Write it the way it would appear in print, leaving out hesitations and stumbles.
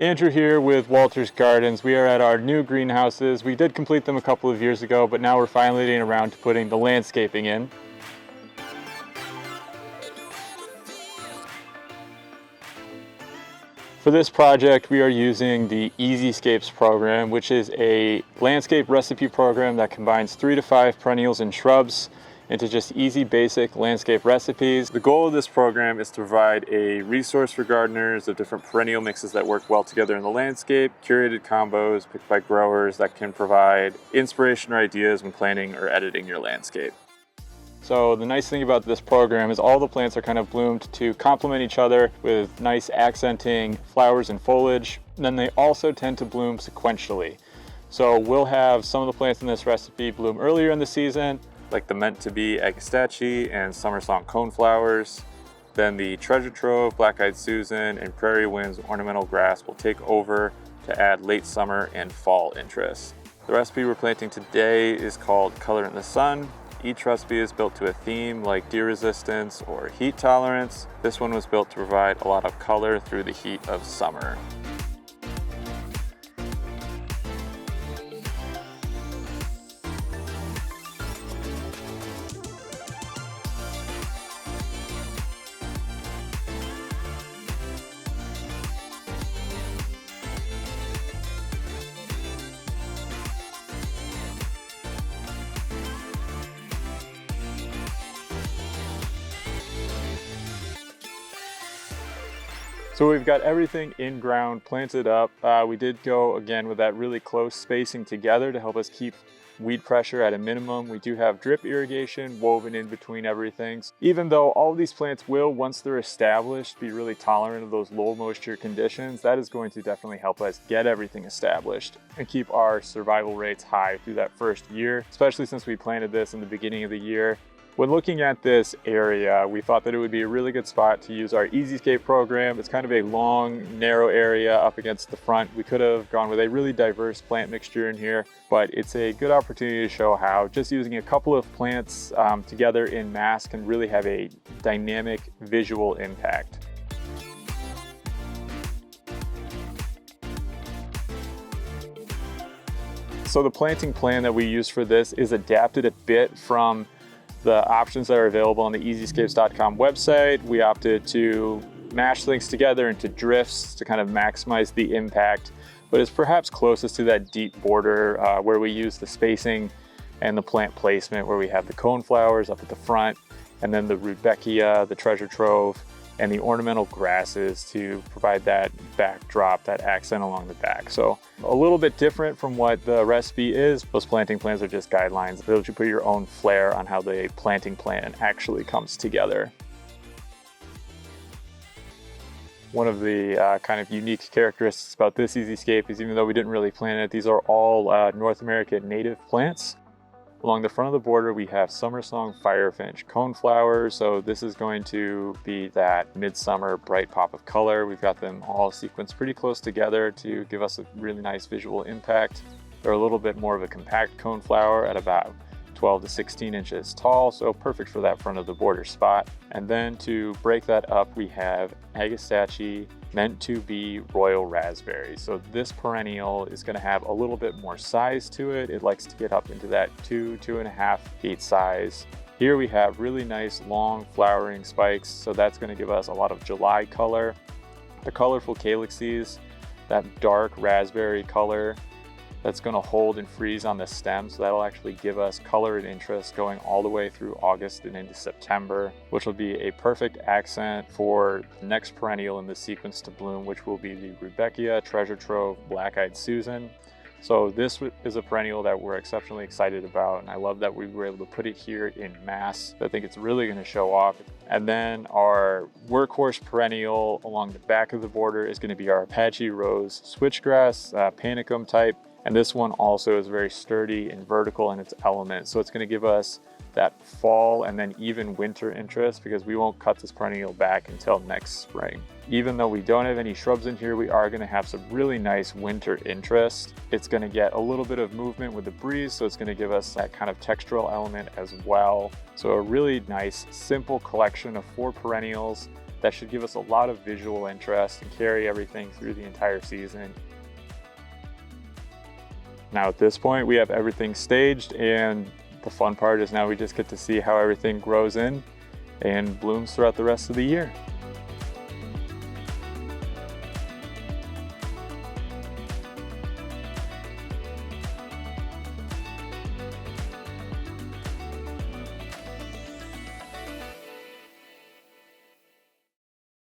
Andrew here with Walter's Gardens. We are at our new greenhouses. We did complete them a couple of years ago, but now we're finally getting around to putting the landscaping in. For this project, we are using the EZ-Scapes program, which is a landscape recipe program that combines 3 to 5 perennials and shrubs into just easy, basic landscape recipes. The goal of this program is to provide a resource for gardeners of different perennial mixes that work well together in the landscape, curated combos picked by growers that can provide inspiration or ideas when planning or editing your landscape. So the nice thing about this program is all the plants are kind of bloomed to complement each other with nice accenting flowers and foliage. And then they also tend to bloom sequentially. So we'll have some of the plants in this recipe bloom earlier in the season, like the meant-to-be agastache and summer song coneflowers. Then the treasure trove, black-eyed Susan, and prairie winds ornamental grass will take over to add late summer and fall interest. The recipe we're planting today is called Color in the Sun. Each recipe is built to a theme like deer resistance or heat tolerance. This one was built to provide a lot of color through the heat of summer. So we've got everything in ground planted up. We did go again with that really close spacing together to help us keep weed pressure at a minimum. We do have drip irrigation woven in between everything. Even though all of these plants will, once they're established, be really tolerant of those low moisture conditions, that is going to definitely help us get everything established and keep our survival rates high through that first year, especially since we planted this in the beginning of the year. When looking at this area, we thought that it would be a really good spot to use our EZ-Scape program. It's kind of a long, narrow area up against the front. We could have gone with a really diverse plant mixture in here, but it's a good opportunity to show how just using a couple of plants together in mass can really have a dynamic visual impact. So the planting plan that we use for this is adapted a bit from the options that are available on the EZscapes.com website. We opted to mash things together into drifts to kind of maximize the impact, but it's perhaps closest to that deep border where we use the spacing and the plant placement, where we have the coneflowers up at the front, and then the rudbeckia, the treasure trove, and the ornamental grasses to provide that backdrop, that accent along the back. So a little bit different from what the recipe is. Those planting plans are just guidelines. They'll let you put your own flair on how the planting plan actually comes together. One of the kind of unique characteristics about this EZ-Scape is even though we didn't really plant it, these are all North American native plants. Along the front of the border, we have summer song firefinch coneflowers. So this is going to be that midsummer bright pop of color. We've got them all sequenced pretty close together to give us a really nice visual impact. They're a little bit more of a compact coneflower at about 12 to 16 inches tall, so perfect for that front of the border spot. And then to break that up, we have agastache meant to be royal raspberry. So this perennial is going to have a little bit more size to it. It likes to get up into that 2.5 feet size. Here we have really nice long flowering spikes, so that's going to give us a lot of July color. The colorful calyxes, that dark raspberry color, that's going to hold and freeze on the stem, so that'll actually give us color and interest going all the way through August and into September, which will be a perfect accent for the next perennial in the sequence to bloom, which will be the rudbeckia, treasure trove, black-eyed Susan. So this is a perennial that we're exceptionally excited about, and I love that we were able to put it here in mass. I think it's really going to show off. And then our workhorse perennial along the back of the border is going to be our Apache Rose switchgrass, panicum type. And this one also is very sturdy and vertical in its element. So it's going to give us that fall and then even winter interest, because we won't cut this perennial back until next spring. Even though we don't have any shrubs in here, we are going to have some really nice winter interest. It's going to get a little bit of movement with the breeze, so it's going to give us that kind of textural element as well. So a really nice, simple collection of 4 perennials That should give us a lot of visual interest and carry everything through the entire season. Now at this point, we have everything staged, and the fun part is now we just get to see how everything grows in and blooms throughout the rest of the year.